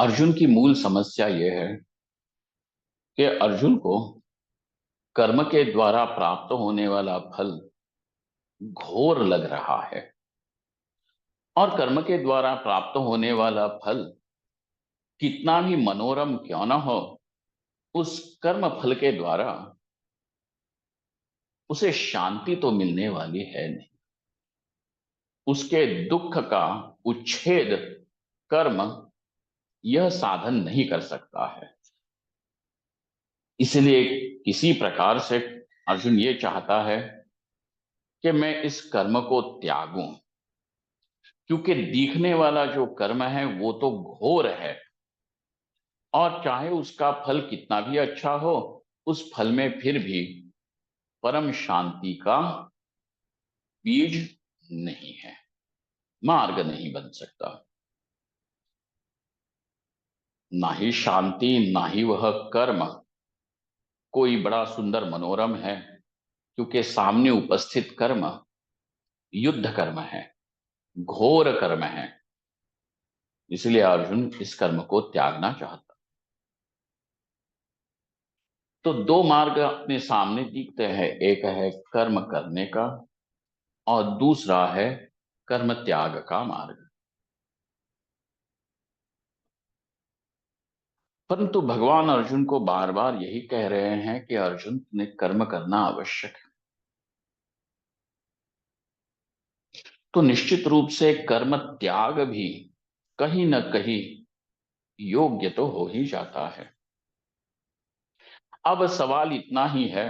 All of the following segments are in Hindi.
अर्जुन की मूल समस्या यह है कि अर्जुन को कर्म के द्वारा प्राप्त होने वाला फल घोर लग रहा है। और कर्म के द्वारा प्राप्त होने वाला फल कितना भी मनोरम क्यों न हो, उस कर्म फल के द्वारा उसे शांति तो मिलने वाली है नहीं। उसके दुख का उच्छेद कर्म यह साधन नहीं कर सकता है। इसलिए किसी प्रकार से अर्जुन ये चाहता है कि मैं इस कर्म को त्यागूं, क्योंकि दिखने वाला जो कर्म है वो तो घोर है। और चाहे उसका फल कितना भी अच्छा हो, उस फल में फिर भी परम शांति का बीज नहीं है, मार्ग नहीं बन सकता। ना ही शांति ना ही वह कर्म कोई बड़ा सुंदर मनोरम है, क्योंकि सामने उपस्थित कर्म युद्ध कर्म है, घोर कर्म है। इसलिए अर्जुन इस कर्म को त्यागना चाहता। तो दो मार्ग अपने सामने दिखते हैं, एक है कर्म करने का और दूसरा है कर्म त्याग का मार्ग। परंतु भगवान अर्जुन को बार बार यही कह रहे हैं कि अर्जुन ने कर्म करना आवश्यक है। तो निश्चित रूप से कर्म त्याग भी कहीं न कहीं योग्य तो हो ही जाता है। अब सवाल इतना ही है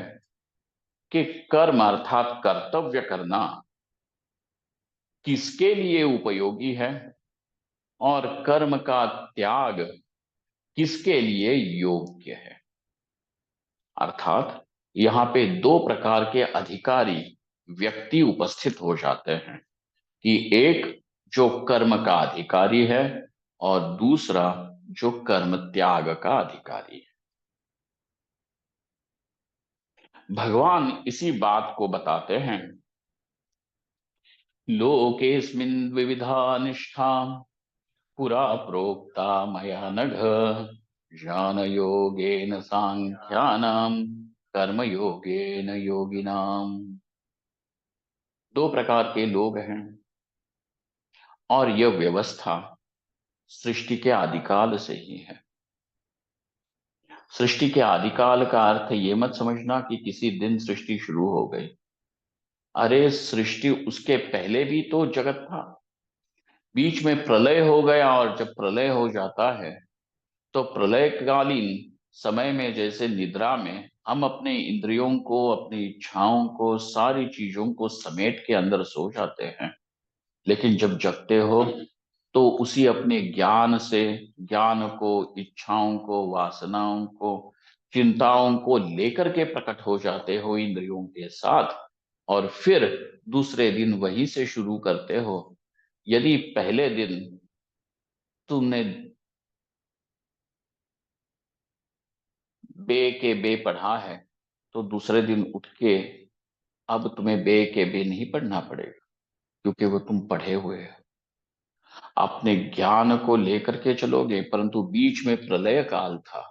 कि कर्म अर्थात कर्तव्य करना किसके लिए उपयोगी है और कर्म का त्याग किसके लिए योग्य है। अर्थात यहाँ पे दो प्रकार के अधिकारी व्यक्ति उपस्थित हो जाते हैं कि एक जो कर्म का अधिकारी है और दूसरा जो कर्म त्याग का अधिकारी है। भगवान इसी बात को बताते हैं, लोकेस्मिन् विविधा निष्ठा पुरा प्रोक्ता मया नघ ज्ञान योगेन सांख्यानाम कर्म योगेन योगिनाम। दो प्रकार के लोग हैं और यह व्यवस्था सृष्टि के आदिकाल से ही है। सृष्टि के आदिकाल का अर्थ ये मत समझना कि किसी दिन सृष्टि शुरू हो गई। अरे सृष्टि उसके पहले भी तो जगत था। बीच में प्रलय हो गया और जब प्रलय हो जाता है तो प्रलयकालीन समय में जैसे निद्रा में हम अपने इंद्रियों को, अपनी इच्छाओं को, सारी चीजों को समेट के अंदर सो जाते हैं, लेकिन जब जगते हो तो उसी अपने ज्ञान से, ज्ञान को, इच्छाओं को, वासनाओं को, चिंताओं को लेकर के प्रकट हो जाते हो इंद्रियों के साथ। और फिर दूसरे दिन वहीं से शुरू करते हो। यदि पहले दिन तुमने बे के बे पढ़ा है तो दूसरे दिन उठ के अब तुम्हें बे के बे नहीं पढ़ना पड़ेगा, क्योंकि वो तुम पढ़े हुए हो। अपने ज्ञान को लेकर के चलोगे, परंतु बीच में प्रलय काल था।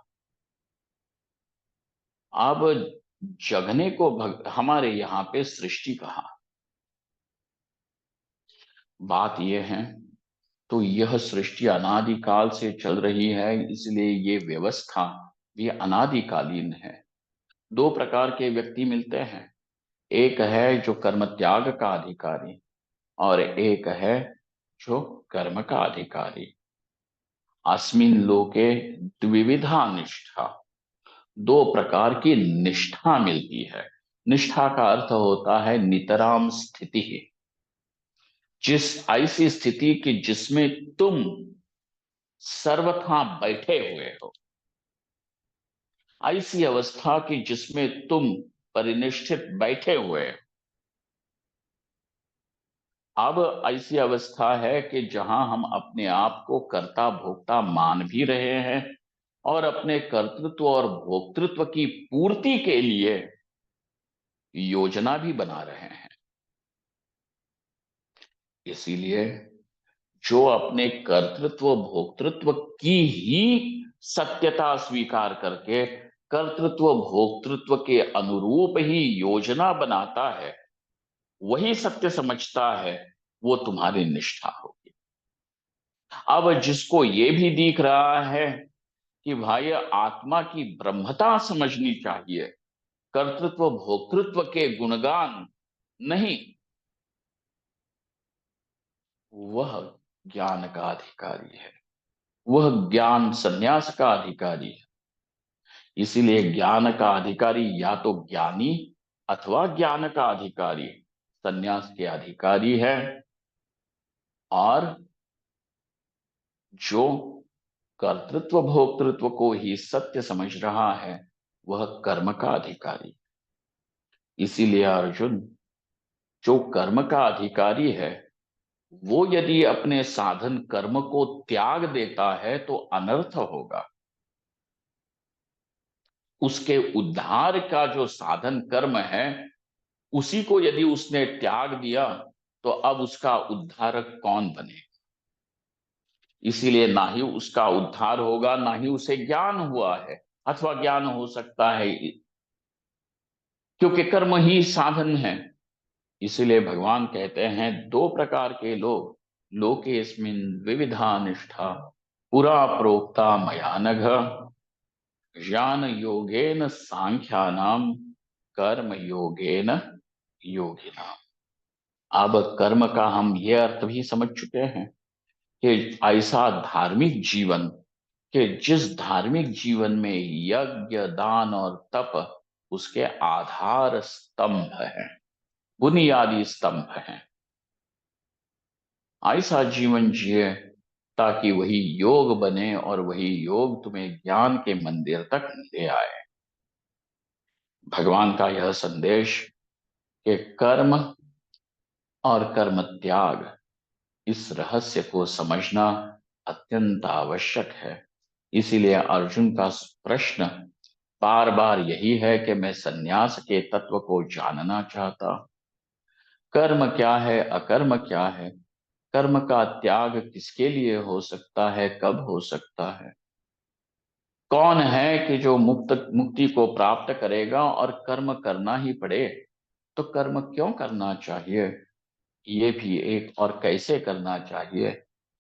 अब जगने को हमारे यहाँ पे सृष्टि कहा। बात यह है, तो यह सृष्टि अनादिकाल से चल रही है, इसलिए ये व्यवस्था भी अनादिकालीन है। दो प्रकार के व्यक्ति मिलते हैं, एक है जो कर्म त्याग का अधिकारी और एक है जो कर्म का अधिकारी। अस्मिन लोके द्विविधा निष्ठा, दो प्रकार की निष्ठा मिलती है। निष्ठा का अर्थ होता है नितराम स्थिति। जिस ऐसी स्थिति की जिसमें तुम सर्वथा बैठे हुए हो, ऐसी अवस्था की जिसमें तुम परिनिष्ठित बैठे हुए हो। अब ऐसी अवस्था है कि जहां हम अपने आप को कर्ता भोक्ता मान भी रहे हैं और अपने कर्तृत्व और भोक्तृत्व की पूर्ति के लिए योजना भी बना रहे हैं। इसीलिए जो अपने कर्तृत्व भोक्तृत्व की ही सत्यता स्वीकार करके कर्तृत्व भोक्तृत्व के अनुरूप ही योजना बनाता है, वही सत्य समझता है, वो तुम्हारी निष्ठा होगी। अब जिसको ये भी दिख रहा है कि भाई आत्मा की ब्रह्मता समझनी चाहिए, कर्तृत्व भोक्तृत्व के गुणगान नहीं, वह ज्ञान का अधिकारी है, वह ज्ञान संन्यास का अधिकारी है। इसीलिए ज्ञान का अधिकारी या तो ज्ञानी अथवा ज्ञान का अधिकारी संन्यास के अधिकारी है, और जो कर्तृत्व भोक्तृत्व को ही सत्य समझ रहा है वह कर्म का अधिकारी। इसीलिए अर्जुन, जो कर्म का अधिकारी है वो यदि अपने साधन कर्म को त्याग देता है तो अनर्थ होगा। उसके उद्धार का जो साधन कर्म है उसी को यदि उसने त्याग दिया तो अब उसका उद्धारक कौन बने। इसीलिए ना ही उसका उद्धार होगा, ना ही उसे ज्ञान हुआ है, अथवा ज्ञान हो सकता है, क्योंकि कर्म ही साधन है। इसीलिए भगवान कहते हैं दो प्रकार के लोग, लोकेस्मिन् विविधा निष्ठा पुरा प्रोक्ता मया नघ, ज्ञान योगेन सांख्यानाम कर्म योगेन योगिनाम। अब कर्म का हम ये अर्थ भी समझ चुके हैं कि ऐसा धार्मिक जीवन, कि जिस धार्मिक जीवन में यज्ञ दान और तप उसके आधार स्तंभ हैं, बुनियादी स्तंभ हैं, ऐसा जीवन जिए ताकि वही योग बने और वही योग तुम्हें ज्ञान के मंदिर तक ले आए। भगवान का यह संदेश कि कर्म और कर्म त्याग, इस रहस्य को समझना अत्यंत आवश्यक है। इसीलिए अर्जुन का प्रश्न बार बार यही है कि मैं सन्यास के तत्व को जानना चाहता हूं। कर्म क्या है, अकर्म क्या है, कर्म का त्याग किसके लिए हो सकता है, कब हो सकता है, कौन है कि जो मुक्ति को प्राप्त करेगा और कर्म करना ही पड़े तो कर्म क्यों करना चाहिए, ये भी एक, और कैसे करना चाहिए,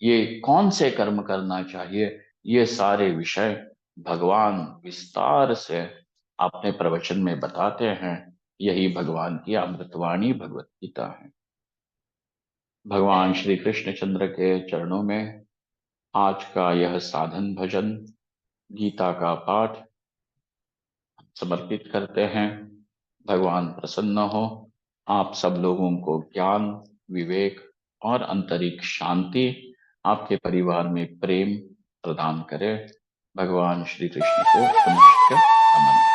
ये कौन से कर्म करना चाहिए, ये सारे विषय भगवान विस्तार से अपने प्रवचन में बताते हैं। यही भगवान की अमृतवाणी भगवत गीता है। भगवान श्री कृष्ण चंद्र के चरणों में आज का यह साधन भजन गीता का पाठ समर्पित करते हैं। भगवान प्रसन्न हो, आप सब लोगों को ज्ञान, विवेक और आंतरिक शांति, आपके परिवार में प्रेम प्रदान करे। भगवान श्री कृष्ण को पुनश्च नमन।